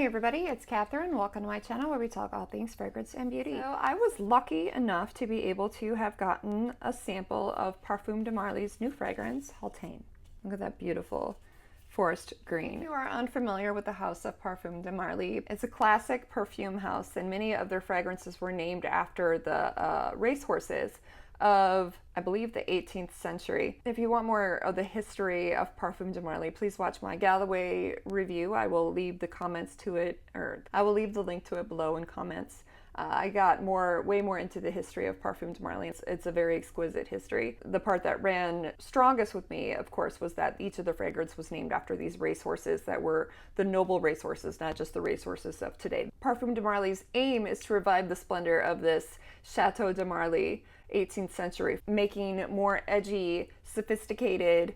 everybody, it's Catherine. Welcome to my channel where we talk all things fragrance and beauty. So I was lucky enough to be able to have gotten a sample of Parfums de Marly's new fragrance, Haltane. Look at that beautiful forest green. If you are unfamiliar with the house of Parfums de Marly, it's a classic perfume house, and many of their fragrances were named after the racehorses of, I believe, the 18th century. If you want more of the history of Parfums de Marly, please watch my Galloway review. I will leave the comments to it, or I will leave the link to it below in comments. I got way more into the history of Parfums de Marly. It's a very exquisite history. The part that ran strongest with me, of course, was that each of the fragrance was named after these racehorses that were the noble racehorses, not just the racehorses of today. Parfums de Marly's aim is to revive the splendor of this Chateau de Marly 18th century, making more edgy, sophisticated,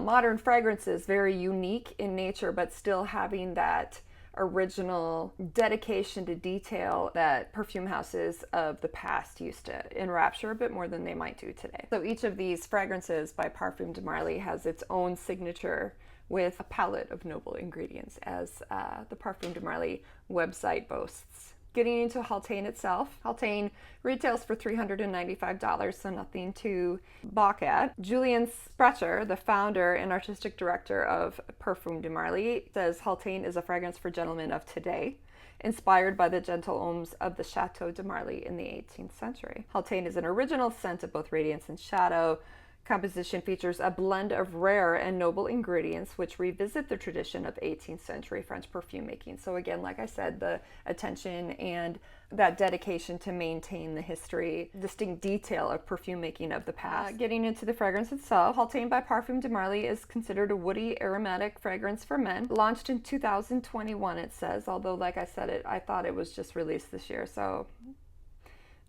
modern fragrances, very unique in nature, but still having that original dedication to detail that perfume houses of the past used to enrapture a bit more than they might do today. So each of these fragrances by Parfums de Marly has its own signature with a palette of noble ingredients, as the Parfums de Marly website boasts. Getting into Haltane itself, Haltane retails for $395, so nothing to balk at. Julien Sprecher, the founder and artistic director of Parfums de Marly, says Haltane is a fragrance for gentlemen of today, inspired by the gentilhommes of the Chateau de Marly in the 18th century. Haltane is an original scent of both radiance and shadow. Composition features a blend of rare and noble ingredients which revisit the tradition of 18th century French perfume making. So again, like I said, the attention and that dedication to maintain the history, distinct detail of perfume making of the past. Getting into the fragrance itself, Haltane by Parfums de Marly is considered a woody aromatic fragrance for men. Launched in 2021, it says, although like I said, I thought it was just released this year, so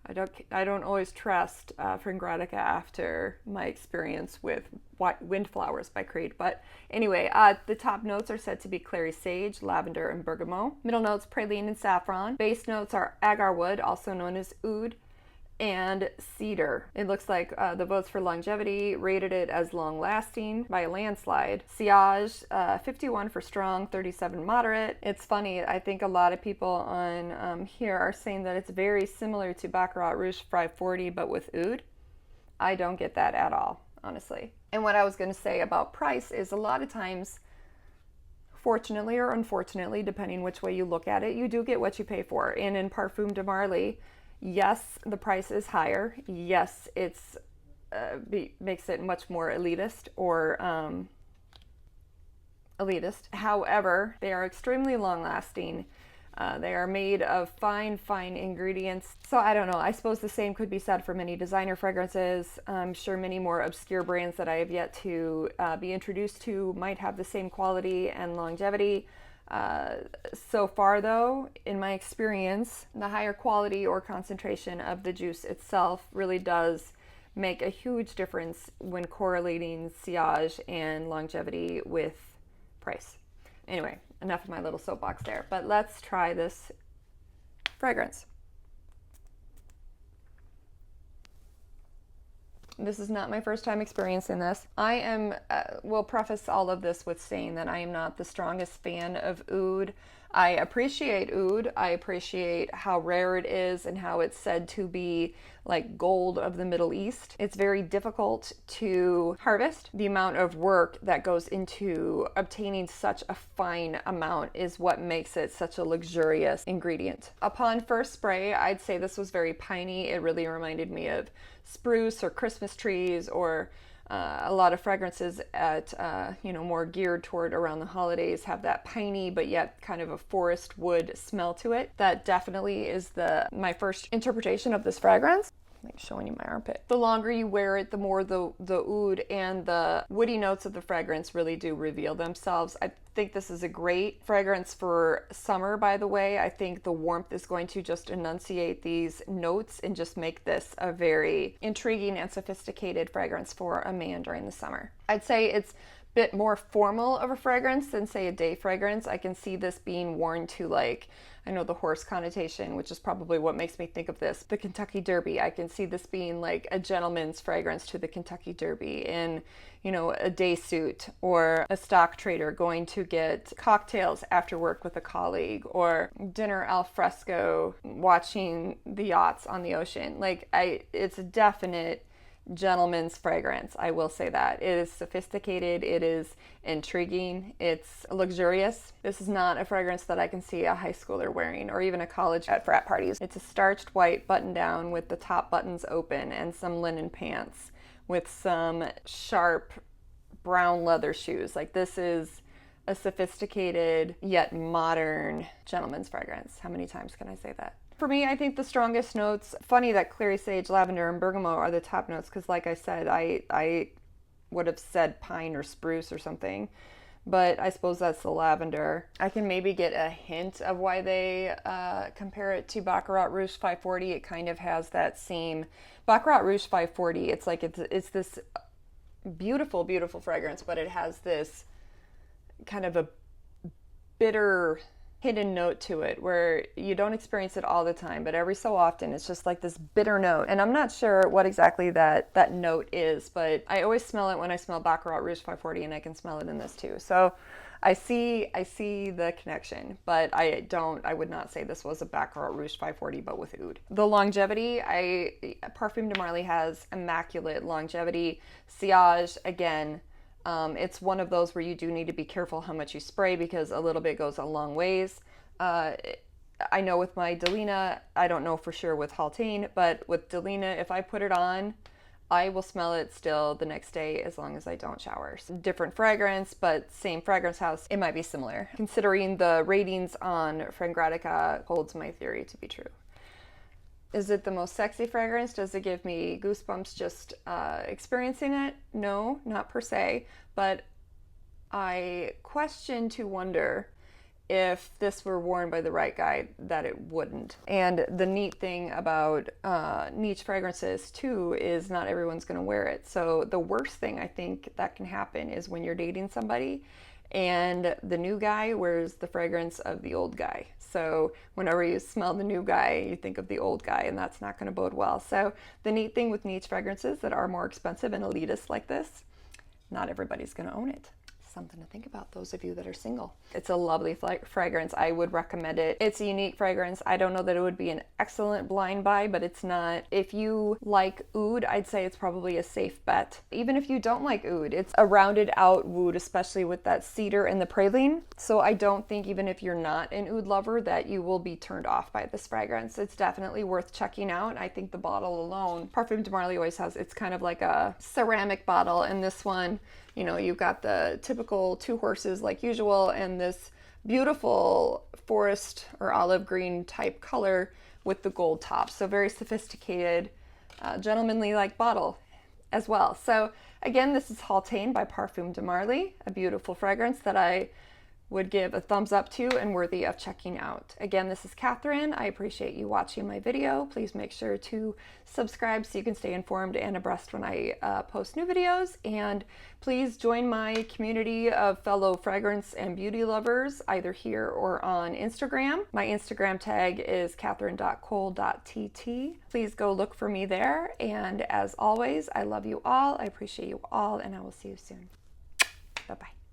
I don't always trust Frangratica after my experience with Windflowers by Creed. But anyway, the top notes are said to be Clary, sage, lavender, and bergamot. Middle notes, praline and saffron. Base notes are agarwood, also known as oud, and cedar. It looks like the votes for longevity rated it as long-lasting by a landslide. Sillage, 51 for strong, 37 moderate. It's funny, I think a lot of people on here are saying that it's very similar to Baccarat Rouge 540, but with oud. I don't get that at all, honestly. And what I was going to say about price is a lot of times, fortunately or unfortunately, depending which way you look at it, you do get what you pay for. And in Parfums de Marly, yes, the price is higher. Yes, it's makes it much more elitist or elitist. However, they are extremely long-lasting. They are made of fine ingredients. So I don't know. I suppose the same could be said for many designer fragrances. I'm sure many more obscure brands that I have yet to be introduced to might have the same quality and longevity. So far though, in my experience, the higher quality or concentration of the juice itself really does make a huge difference when correlating sillage and longevity with price. Anyway, enough of my little soapbox there, but let's try this fragrance. This is not my first time experiencing this. I am, will preface all of this with saying that I am not the strongest fan of oud. I appreciate oud. I appreciate how rare it is and how it's said to be like gold of the Middle East. It's very difficult to harvest. The amount of work that goes into obtaining such a fine amount is what makes it such a luxurious ingredient. Upon first spray, I'd say this was very piney. It really reminded me of spruce or Christmas trees, or a lot of fragrances at more geared toward around the holidays have that piney but yet kind of a forest wood smell to it. That definitely is my first interpretation of this fragrance. I'm showing you my armpit. The longer you wear it, the more the oud and the woody notes of the fragrance really do reveal themselves. I think this is a great fragrance for summer, by the way. I think the warmth is going to just enunciate these notes and just make this a very intriguing and sophisticated fragrance for a man during the summer. I'd say it's bit more formal of a fragrance than, say, a day fragrance. I can see this being worn to, like, I know the horse connotation, which is probably what makes me think of this, the Kentucky Derby. I can see this being like a gentleman's fragrance to the Kentucky Derby in, you know, a day suit, or a stock trader going to get cocktails after work with a colleague, or dinner al fresco watching the yachts on the ocean. Like, it's a definite gentleman's fragrance. I will say that. It is sophisticated, it is intriguing, it's luxurious. This is not a fragrance that I can see a high schooler wearing, or even a college at frat parties. It's a starched white button down with the top buttons open and some linen pants with some sharp brown leather shoes. Like, this is a sophisticated yet modern gentleman's fragrance. How many times can I say that? For me, I think the strongest notes, funny that Clary, sage, lavender, and bergamot are the top notes, because like I said, I would have said pine or spruce or something, but I suppose that's the lavender. I can maybe get a hint of why they compare it to Baccarat Rouge 540. It kind of has that same, Baccarat Rouge 540, it's like it's this beautiful, beautiful fragrance, but it has this kind of a bitter hidden note to it where you don't experience it all the time, but every so often it's just like this bitter note. And I'm not sure what exactly that note is, but I always smell it when I smell Baccarat Rouge 540, and I can smell it in this too. So I see the connection, but I would not say this was a Baccarat Rouge 540, but with oud. The longevity, Parfums de Marly has Immaculate Longevity. Sillage, again, it's one of those where you do need to be careful how much you spray, because a little bit goes a long ways. I know with my Delina, I don't know for sure with Haltane, but with Delina, if I put it on, I will smell it still the next day as long as I don't shower. Different fragrance, but same fragrance house, it might be similar. Considering the ratings on Frangratica holds my theory to be true. Is it the most sexy fragrance? Does it give me goosebumps just experiencing it? No, not per se, but I question to wonder if this were worn by the right guy, that it wouldn't. And the neat thing about niche fragrances too is not everyone's gonna wear it. So the worst thing I think that can happen is when you're dating somebody and the new guy wears the fragrance of the old guy. So whenever you smell the new guy, you think of the old guy, and that's not going to bode well. So the neat thing with niche fragrances that are more expensive and elitist like this, not everybody's going to own it. Something to think about, those of you that are single. It's a lovely fragrance. I would recommend it. It's a unique fragrance. I don't know that it would be an excellent blind buy, but it's not. If you like oud, I'd say it's probably a safe bet. Even if you don't like oud, it's a rounded out wood, especially with that cedar and the praline. So I don't think, even if you're not an oud lover, that you will be turned off by this fragrance. It's definitely worth checking out. I think the bottle alone, Parfums de Marly always has, it's kind of like a ceramic bottle, and this one, you know, you've got the typical two horses like usual, and this beautiful forest or olive green type color with the gold top. So very sophisticated, gentlemanly like bottle as well. So again, this is Haltane by Parfums de Marly, a beautiful fragrance that I would give a thumbs up to and worthy of checking out. Again, this is Catherine. I appreciate you watching my video. Please make sure to subscribe so you can stay informed and abreast when I post new videos. And please join my community of fellow fragrance and beauty lovers, either here or on Instagram. My Instagram tag is catherine.cole.tt. Please go look for me there. And as always, I love you all. I appreciate you all, and I will see you soon. Bye-bye.